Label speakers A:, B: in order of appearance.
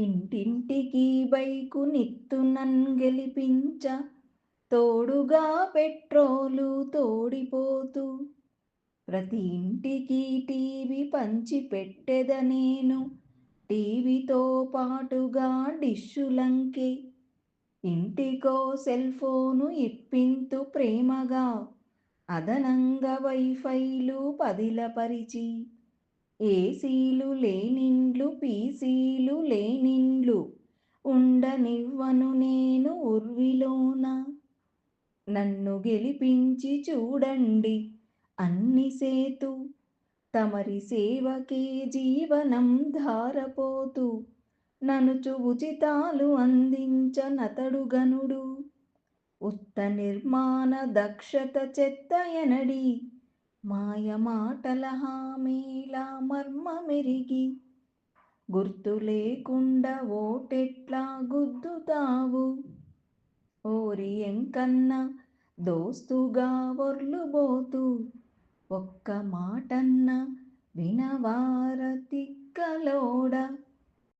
A: ఇంటింటికి బైకు నిత్తునన్ గెలిపించ తోడుగా పెట్రోలు తోడిపోతూ ప్రతి ఇంటికి టీవీ పంచి పెట్టెద నేను టీవీతో పాటుగా డిష్షులంకే ఇంటికో సెల్ ఫోను ఇప్పింతు ప్రేమగా అదనంగా వైఫైలు పదిలపరిచి ఏసీలు లేనిండ్లు పీసీలు లేనిండ్లు ఉండనివ్వను నేను ఉర్విలోన నన్ను గెలిపించి చూడండి అన్ని సేతు తమరి సేవకే జీవనం ధారపోతూ ననుచు ఉచితాలు అందించనతడు గనుడు ఉత్త నిర్మాణ దక్షత చెత్త ఎనడి మాయ మాటల హామీల మర్మమెరిగి గుర్తు లేకుండా ఓటెట్లా గుద్దుతావు ఓరి ఎంకన్న దోస్తుగా వర్లుబోతూ ఒక్క మాటన్న వినవార తిక్కలోడ